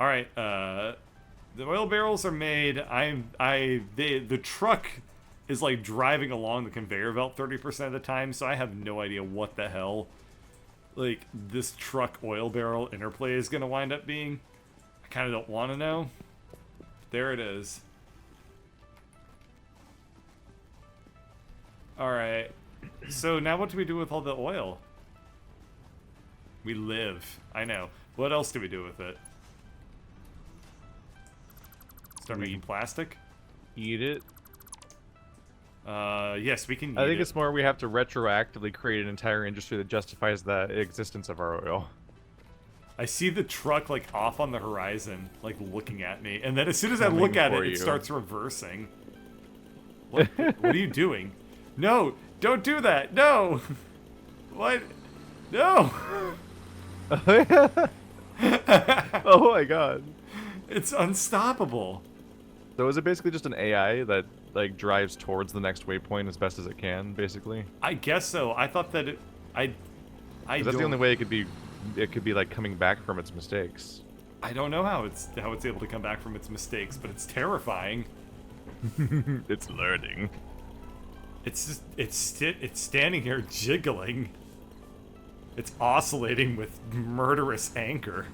All right. The oil barrels are made. The truck is like driving along the conveyor belt 30% of the time, so I have no idea what the hell like this truck oil barrel interplay is gonna wind up being. I kind of don't want to know. There it is. All right. So now what do we do with all the oil? We live. I know. What else do we do with it? Start making plastic? Eat it. Yes, we can eat I think it. it's more we have to retroactively create an entire industry that justifies the existence of our oil. I see the truck, like, off on the horizon, like, looking at me. And then as soon as I Coming look at for it, you. it starts reversing. What are you doing? No! Don't do that! No! What? No! Oh my god. It's unstoppable. So is it basically just an AI that like drives towards the next waypoint as best as it can, basically? I guess so. I thought that it... I 'Cause that's the only way it could be like coming back from its mistakes. I don't know how it's able to come back from its mistakes, but it's terrifying. It's learning. It's just it's standing here jiggling. It's oscillating with murderous anger.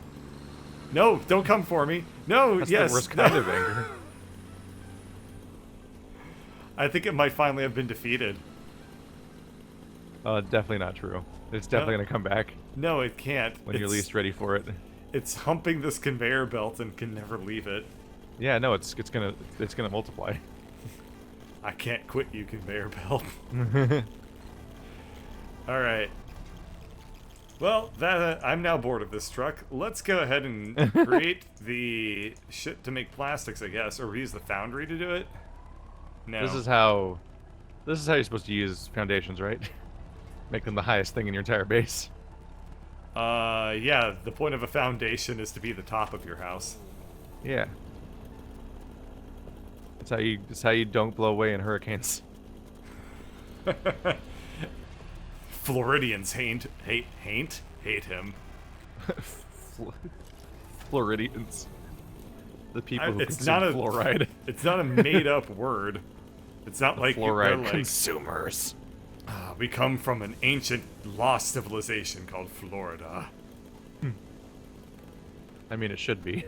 No, don't come for me. No, That's yes. the worst kind of anger. I think it might finally have been defeated. Definitely not true. It's definitely gonna come back No, it can't. when you're least ready for it. It's humping this conveyor belt and can never leave it. Yeah, no, it's gonna multiply. I can't quit you, conveyor belt. All right. Well, I'm now bored of this truck. Let's go ahead and create the shit to make plastics, I guess, or we use the foundry to do it. No. This is how you're supposed to use foundations, right? Make them the highest thing in your entire base. Yeah. The point of a foundation is to be the top of your house. Yeah. It's how you don't blow away in hurricanes. Floridians hate him. Floridians. The people who It's consume not a fluoride. It's not a made-up word. It's not like they're Fluoride like, consumers. we come from an ancient lost civilization called Florida. I mean, it should be.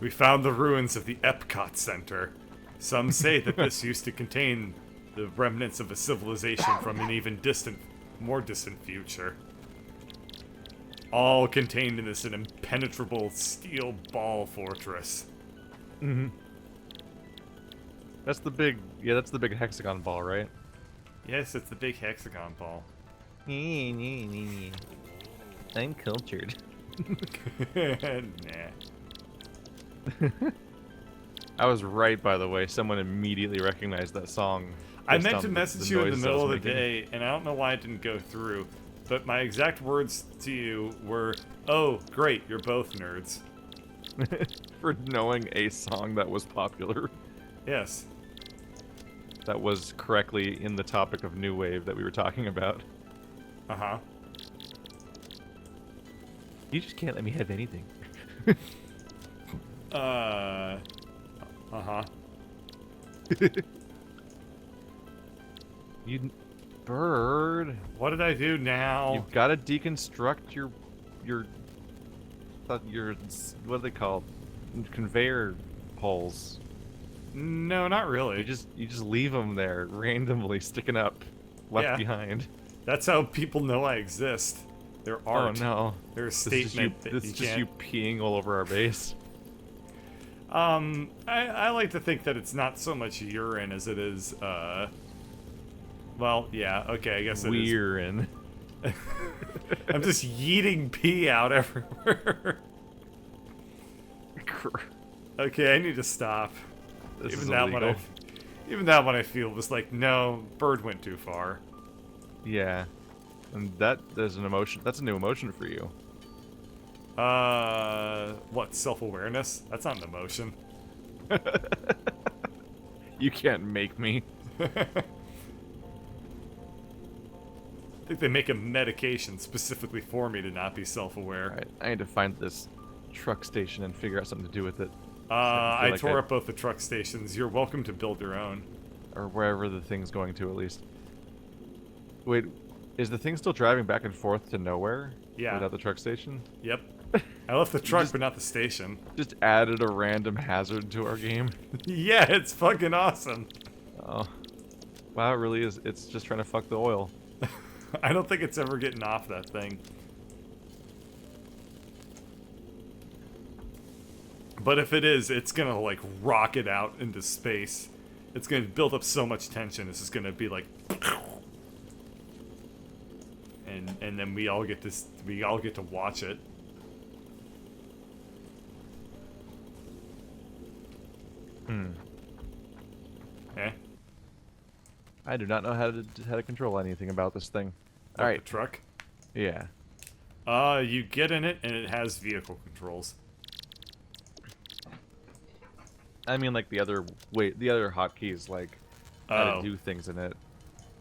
We found the ruins of the Epcot Center. Some say that this used to contain the remnants of a civilization from an even more distant future. All contained in this impenetrable steel ball fortress. Mm-hmm. That's the big hexagon ball, right? Yes, it's the big hexagon ball. I'm cultured. Nah. I was right, by the way. Someone immediately recognized that song. I based meant on to message the you in the noises I middle of was the making. day, and I don't know why it didn't go through. But my exact words to you were, "Oh, great, you're both nerds." For knowing a song that was popular, Yes. that was correctly in the topic of new wave that we were talking about. Uh-huh. You just can't let me have anything. Uh-huh. You bird. What did I do now? You've got to deconstruct your what are they called? Conveyor poles. No, not really. You just leave them there randomly sticking up, left Yeah. behind. That's how people know I exist. They're art. Oh no! They're a This is statement that this you is just can't... you peeing all over our base. I like to think that it's not so much urine as it is, well, yeah, okay, I guess it is. We're in. I'm just yeeting pee out everywhere. Okay, I need to stop. This is Even that illegal. one I feel was like, no, bird went too far. Yeah, and there's an emotion. That's a new emotion for you. What, self-awareness? That's not an emotion. You can't make me. I think they make a medication specifically for me to not be self-aware. Alright, I need to find this truck station and figure out something to do with it. I tore up both the truck stations. You're welcome to build your own. Or wherever the thing's going to, at least. Wait, is the thing still driving back and forth to nowhere? Yeah. Without the truck station? Yep. I left the truck, but not the station. Just added a random hazard to our game. Yeah, it's fucking awesome. Oh. Wow, it really is. It's just trying to fuck the oil. I don't think it's ever getting off that thing. But if it is, it's gonna, like, rocket out into space. It's gonna build up so much tension, it's just gonna be like... And then we all get to watch it. Eh? I do not know how to control anything about this thing. Like Alright. the truck? Yeah. You get in it, and it has vehicle controls. I mean, like, the other hotkeys, like, how to do things in it.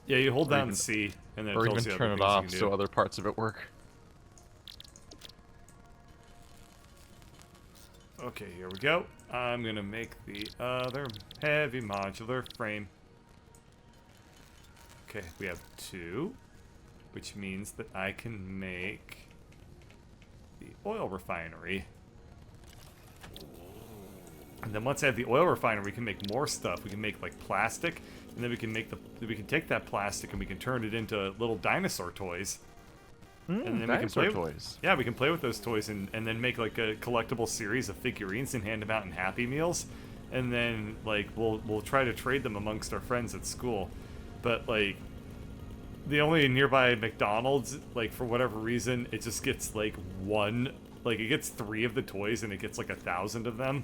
Yeah, you hold Or down even- C, and then it Or tells even you turn other it things you off can do. so other parts of it work. Okay, here we go. I'm gonna make the other heavy modular frame. Okay, we have 2, which means that I can make the oil refinery. And then once I have the oil refinery, we can make more stuff. We can make like plastic, and then we can take that plastic and we can turn it into little dinosaur toys. And then Dinosaur we can play toys. Yeah, we can play with those toys and then make like a collectible series of figurines and hand them out in Happy Meals. And then like we'll try to trade them amongst our friends at school. But like the only nearby McDonald's, like for whatever reason, it just gets like it gets 3 of the toys and it gets like 1,000 of them.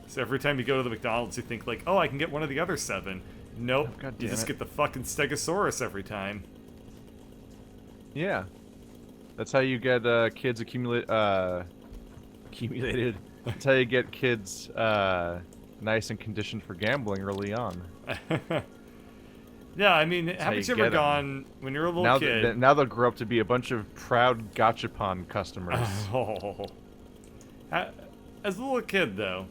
So every time you go to the McDonald's, you think like, oh, I can get one of the other 7. Nope, Oh, God you damn just it. get the fucking Stegosaurus every time. Yeah. That's how you get kids accumulated. That's how you get kids nice and conditioned for gambling early on. Yeah, I mean, how haven't you you ever get 'em. gone when you're a little Now, kid? now they'll grow up to be a bunch of proud gachapon customers. Oh. As a little kid, though,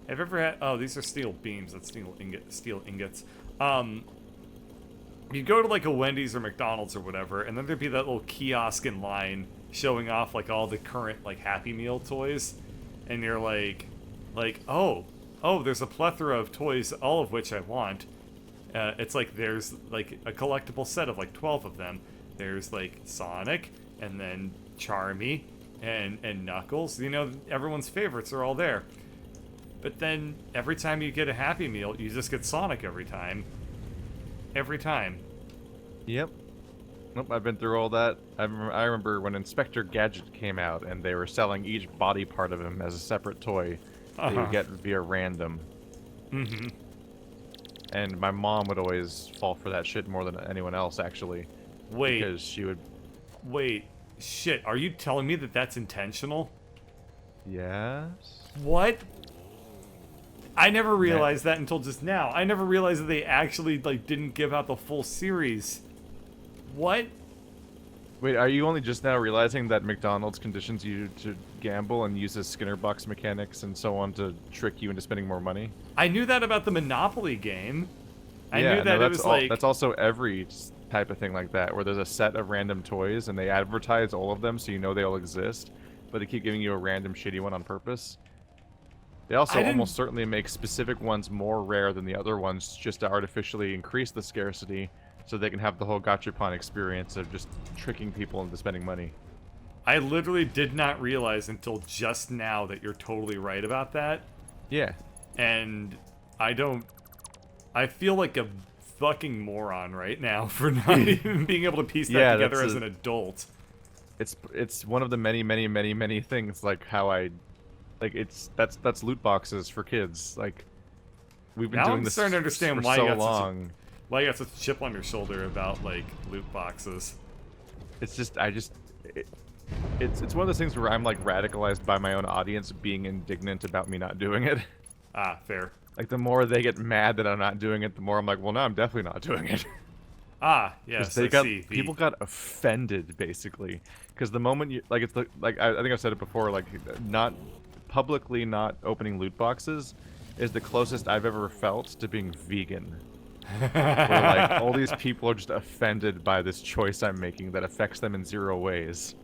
have you ever had... Oh, these are steel beams. That's steel ingots. You go to, like, a Wendy's or McDonald's or whatever, and then there'd be that little kiosk in line showing off, like, all the current, like, Happy Meal toys. And you're like, oh, there's a plethora of toys, all of which I want. It's like there's, like, a collectible set of, like, 12 of them. There's, like, Sonic, and then Charmy, and Knuckles. You know, everyone's favorites are all there. But then, every time you get a Happy Meal, you just get Sonic every time. Every time. Yep. Nope, I've been through all that. I remember when Inspector Gadget came out, and they were selling each body part of him as a separate toy that you would get via random. Mm-hmm. And my mom would always fall for that shit more than anyone else, actually. Wait. Because she would... Wait. Shit, are you telling me that that's intentional? Yes? What? I never realized that until just now. I never realized that they actually, like, didn't give out the full series. What? Wait, are you only just now realizing that McDonald's conditions you to gamble and uses Skinner box mechanics and so on to trick you into spending more money? I knew that about the Monopoly game. I Yeah, knew that no, it was like... that's also every type of thing like that, where there's a set of random toys and they advertise all of them so you know they all exist, but they keep giving you a random shitty one on purpose. They also almost certainly make specific ones more rare than the other ones just to artificially increase the scarcity so they can have the whole gachapon experience of just tricking people into spending money. I literally did not realize until just now that you're totally right about that. Yeah. And I feel like a fucking moron right now for not even being able to piece that together as an adult. It's one of the many things, like how that's loot boxes for kids. Like, we've been doing this starting to understand for why so you got long. Why you got such a chip on your shoulder about, like, loot boxes. It's just, it's one of those things where I'm, like, radicalized by my own audience being indignant about me not doing it. Ah, fair. Like, the more they get mad that I'm not doing it, the more I'm like, well, no, I'm definitely not doing it. Ah, Because yes, they I got see. people got offended basically. Because the moment you like, it's the like I think I've said it before. Like, not publicly not opening loot boxes is the closest I've ever felt to being vegan. Where like all these people are just offended by this choice I'm making that affects them in 0 ways.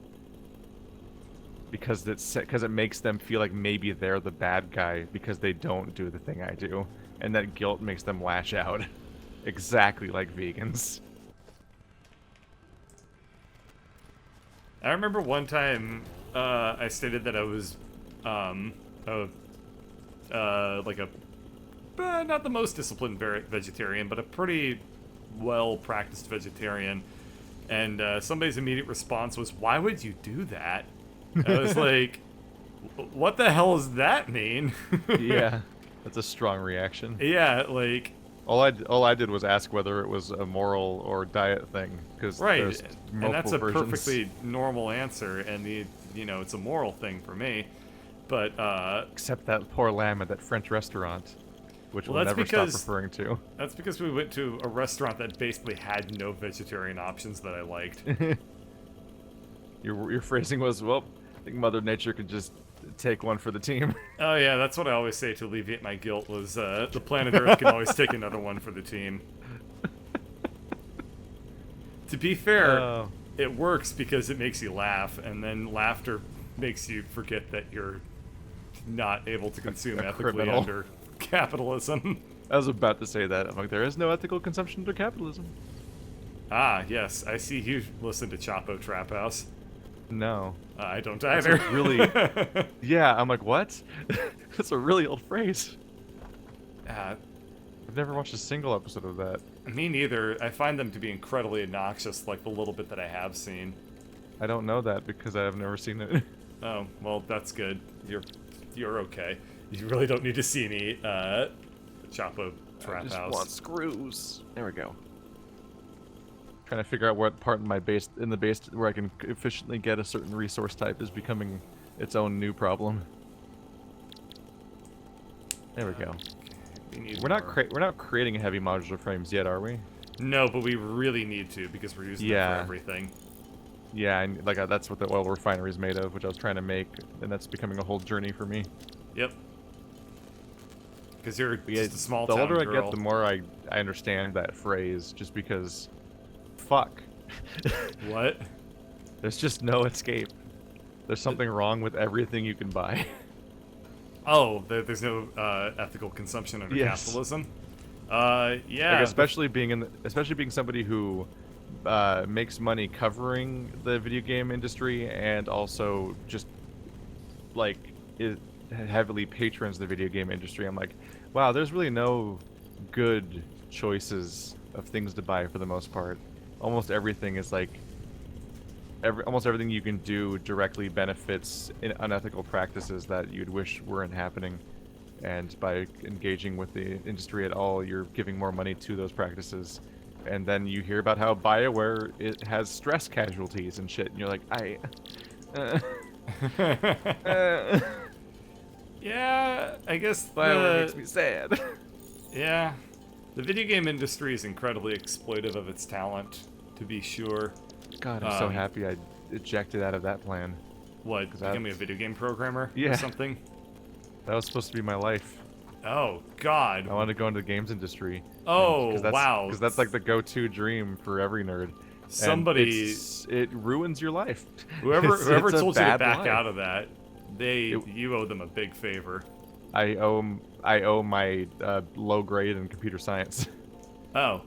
Because it makes them feel like maybe they're the bad guy because they don't do the thing I do, and that guilt makes them lash out. Exactly like vegans. I remember one time I stated that I was like a not the most disciplined vegetarian, but a pretty well practiced vegetarian. And somebody's immediate response was, "Why would you do that?" I was like, "What the hell does that mean?" Yeah, that's a strong reaction. Yeah, like all I did was ask whether it was a moral or diet thing, because right, there's multiple and that's a versions. perfectly normal answer, and it's a moral thing for me. But except that poor lamb at that French restaurant, which well, we'll that's never stop because- referring to. that's because we went to a restaurant that basically had no vegetarian options that I liked. Your phrasing was, well, I think Mother Nature could just take one for the team. Oh yeah, that's what I always say to alleviate my guilt. Was the planet Earth can always take another one for the team. To be fair, it works because it makes you laugh, and then laughter makes you forget that you're not able to consume a ethically criminal. under capitalism. I was about to say that. I'm like, there is no ethical consumption under capitalism. Ah, yes, I see you listen to Chapo Trap House. No. I don't That's either. a really... Yeah, I'm like, what? That's a really old phrase. I've never watched a single episode of that. Me neither. I find them to be incredibly obnoxious, like the little bit that I have seen. I don't know that because I've never seen it. Oh, well, that's good. You're okay. You really don't need to see any Chapo Trap I just House. want screws. There we go. Trying to figure out what part in my base, where I can efficiently get a certain resource type is becoming its own new problem. There we go. We're not creating heavy modular frames yet, are we? No, but we really need to because we're using it for everything. Yeah, and like that's what the oil refinery is made of, which I was trying to make, and that's becoming a whole journey for me. Yep. Because you're just a small The town older girl. I get, the more I understand that phrase, just because, fuck. What? There's just no escape. There's something wrong with everything you can buy. Oh, there's no ethical consumption under capitalism. Yeah. Like especially being somebody who makes money covering the video game industry and also just like heavily patrons the video game industry. I'm like, wow, there's really no good choices of things to buy for the most part. Almost everything is like almost everything you can do directly benefits in unethical practices that you'd wish weren't happening. And by engaging with the industry at all, you're giving more money to those practices. And then you hear about how BioWare has stress casualties and shit, and you're like, yeah, I guess BioWare makes me sad. Yeah, the video game industry is incredibly exploitive of its talent, to be sure. God, I'm so happy I ejected out of that plan. What, becoming a video game programmer or something? That was supposed to be my life. Oh, God. I wanted to go into the games industry. Oh, wow. Because that's like the go-to dream for every nerd. Somebody... It ruins your life. Whoever it's told you to back life. out of that, you owe them a big favor. I owe my low grade in computer science. Oh.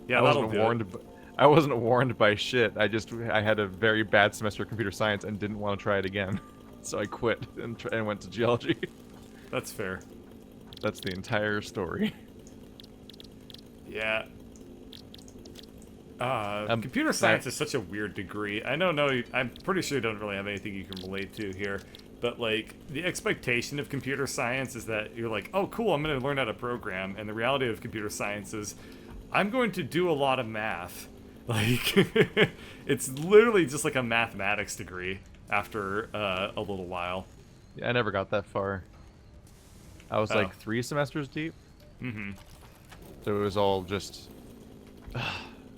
Yeah, I wasn't warned by shit. I had a very bad semester of computer science and didn't want to try it again. So I quit and went to geology. That's fair. That's the entire story. Yeah. Computer science is such a weird degree. I don't know. I'm pretty sure you don't really have anything you can relate to here. But, like, the expectation of computer science is that you're like, oh, cool, I'm going to learn how to program. And the reality of computer science is I'm going to do a lot of math. Like, it's literally just like a mathematics degree after a little while. Yeah, I never got that far. I was like 3 semesters deep. Mm-hmm. So it was all just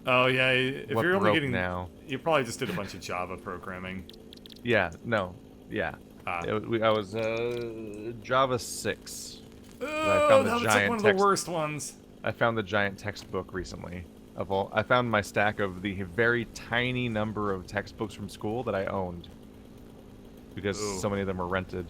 Oh yeah, if what you're only broke getting now. you probably just did a bunch of Java programming. Yeah, no, yeah. Ah. I was Java 6. I Oh, found the that looks like giant one of the text. worst ones. I found the giant textbook recently. I found my stack of the very tiny number of textbooks from school that I owned because so many of them were rented.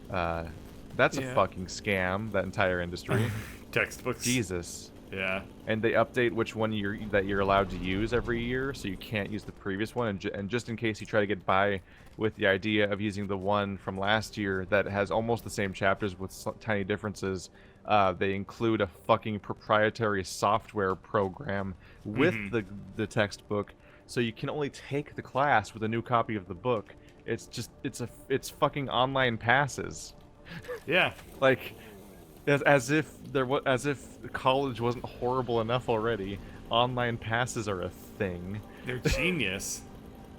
That's a fucking scam. That entire industry. Textbooks. Jesus. Yeah. And they update which one you're allowed to use every year, so you can't use the previous one. And just in case you try to get by with the idea of using the one from last year that has almost the same chapters with tiny differences, they include a fucking proprietary software program with the textbook, so you can only take the class with a new copy of the book. It's fucking online passes. Yeah. Like, as if college wasn't horrible enough already. Online passes are a thing. They're genius.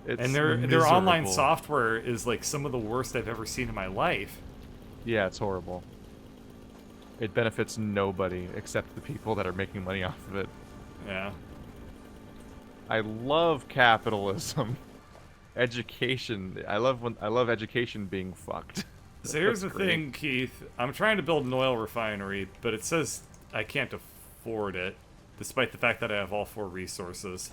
It's and their miserable. online software is like some of the worst I've ever seen in my life. Yeah, it's horrible. It benefits nobody except the people that are making money off of it. Yeah. I love capitalism. Education. I love education being fucked. So here's the thing, Keith. I'm trying to build an oil refinery, but it says I can't afford it, despite the fact that I have all 4 resources.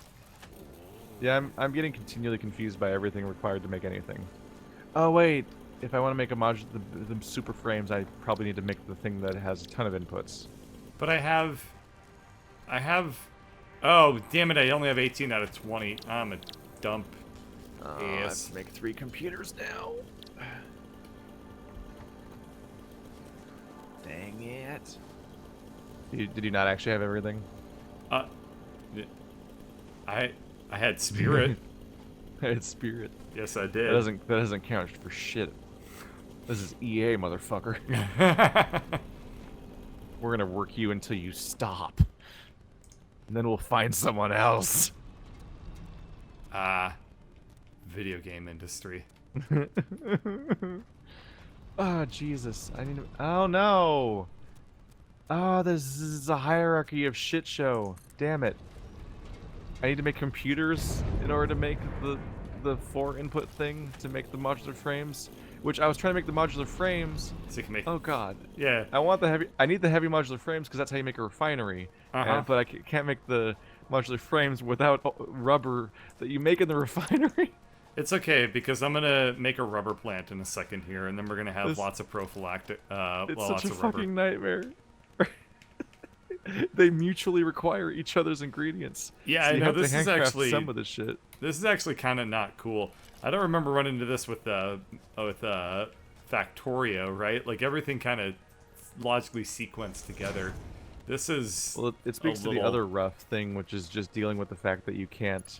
Yeah, I'm getting continually confused by everything required to make anything. Oh wait, if I want to make a module, the super frames, I probably need to make the thing that has a ton of inputs. But I have. Oh damn it! I only have 18 out of 20. I'm a dump. I have to make 3 computers now. Dang it. Did you not actually have everything? I had spirit. I had spirit. Yes, I did. That doesn't count for shit. This is EA, motherfucker. We're gonna work you until you stop. And then we'll find someone else. Video game industry. Oh, Jesus. Oh, no. Oh, this is a hierarchy of shit show. Damn it. I need to make computers in order to make the 4 input thing to make the modular frames. Which I was trying to make the modular frames. So you can make. Oh God. Yeah. I need the heavy modular frames because that's how you make a refinery. But I can't make the modular frames without rubber that you make in the refinery. It's okay, because I'm gonna make a rubber plant in a second here, and then we're gonna have lots of prophylactic. It's lots such a of rubber. fucking nightmare. They mutually require each other's ingredients. Yeah, so I you know. have This to is handcraft actually some of this shit. This is actually kind of not cool. I don't remember running into this with Factorio, right? Like everything kind of logically sequenced together. This is well, it speaks to the other rough thing, which is just dealing with the fact that you can't,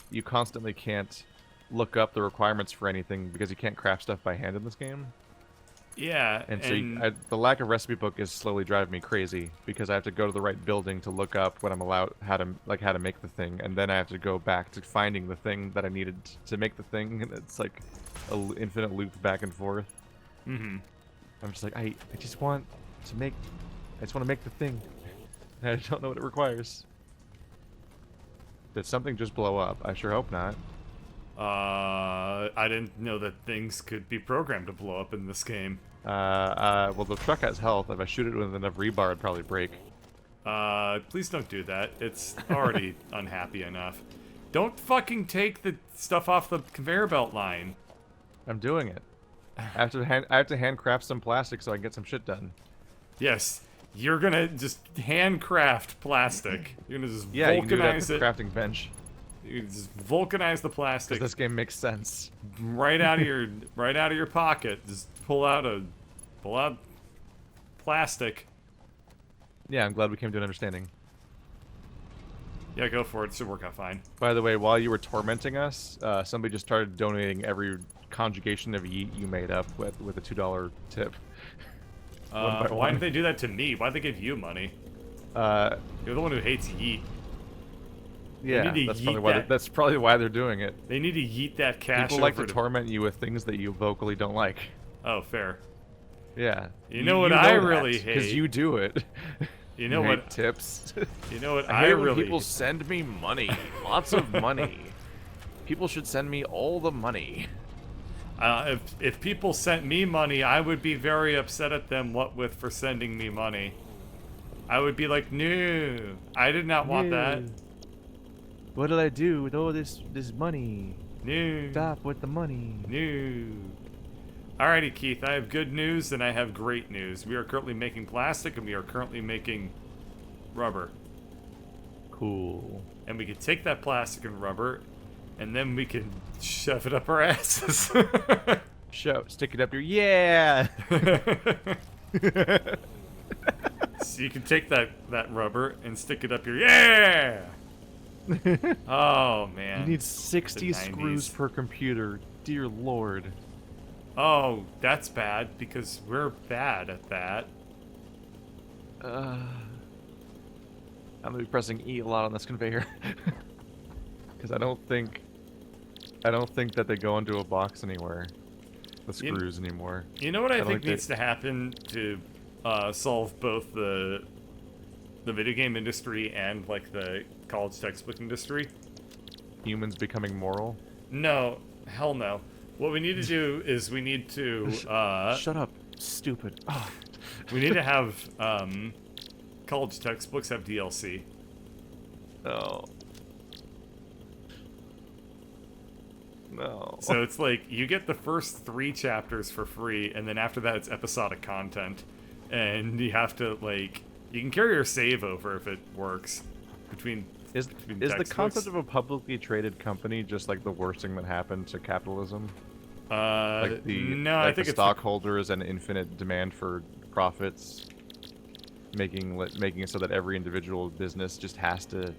you constantly can't look up the requirements for anything because you can't craft stuff by hand in this game. Yeah, and so the lack of recipe book is slowly driving me crazy because I have to go to the right building to look up what I'm allowed, how to make the thing, and then I have to go back to finding the thing that I needed to make the thing, and it's like an infinite loop back and forth. I'm just like, I just want to make the thing. I don't know what it requires. Did something just blow up? I sure hope not. I didn't know that things could be programmed to blow up in this game. Well, the truck has health. If I shoot it with enough rebar, it'd probably break. Please don't do that. It's already unhappy enough. Don't fucking take the stuff off the conveyor belt line. I'm doing it. I have to handcraft some plastic so I can get some shit done. Yes, you're gonna just handcraft plastic. You're gonna just vulcanize you can do that at the crafting bench. You just vulcanize the plastic. This game makes sense. Right out of your pocket. Just pull out plastic. Yeah, I'm glad we came to an understanding. Yeah, go for it. It should work out fine. By the way, while you were tormenting us, somebody just started donating every conjugation of yeet you made up with a $2 tip. Why did they do that to me? Why'd they give you money? You're the one who hates yeet. Yeah, that's probably why they're doing it. They need to yeet that cash. People like to torment you with things that you vocally don't like. Oh, fair. Yeah. You know what I really hate? Because you do it. You You know hate what? tips. You know what? I I hate when really. people send me money. Lots of money. People should send me all the money. If people sent me money, I would be very upset at them. What with for sending me money? I would be like, no, I did not want that. What did I do with all this money? No. Stop with the money. No. Alrighty, Keith, I have good news and I have great news. We are currently making plastic and we are currently making rubber. Cool. And we can take that plastic and rubber and then we can shove it up our asses. Stick it up your yeah. So you can take that rubber and stick it up your yeah. Oh man. You need 60 The screws 90s. per computer. Dear Lord. Oh, that's bad because we're bad at that. I'm gonna be pressing E a lot on this conveyor. Because I don't think that they go into a box anywhere. The screws anymore. You know what I think don't needs to happen to solve both the video game industry and like the college textbook industry? Humans becoming moral. No, hell no. What we need to do is we need to Shut up, stupid. Oh. we need to have college textbooks have DLC. No. No. So it's like you get the first 3 chapters for free, and then after that it's episodic content, and you have to like you can carry your save over if it works between. Is the textbooks. concept of a publicly traded company just like the worst thing that happened to capitalism? Like no, like I think the it's stockholders and infinite demand for profits, making it so that every individual business just has to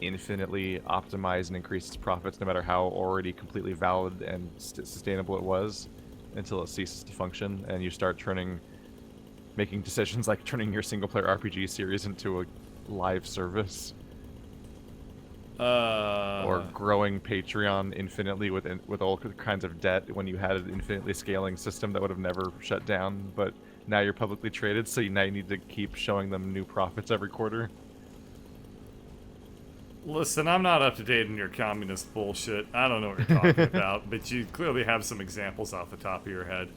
infinitely optimize and increase its profits, no matter how already completely valid and sustainable it was, until it ceases to function, and you start making decisions like turning your single-player RPG series into a live service. Or growing Patreon infinitely with all kinds of debt when you had an infinitely scaling system that would have never shut down, but now you're publicly traded, so now you need to keep showing them new profits every quarter. Listen, I'm not up to date in your communist bullshit. I don't know what you're talking about, but you clearly have some examples off the top of your head.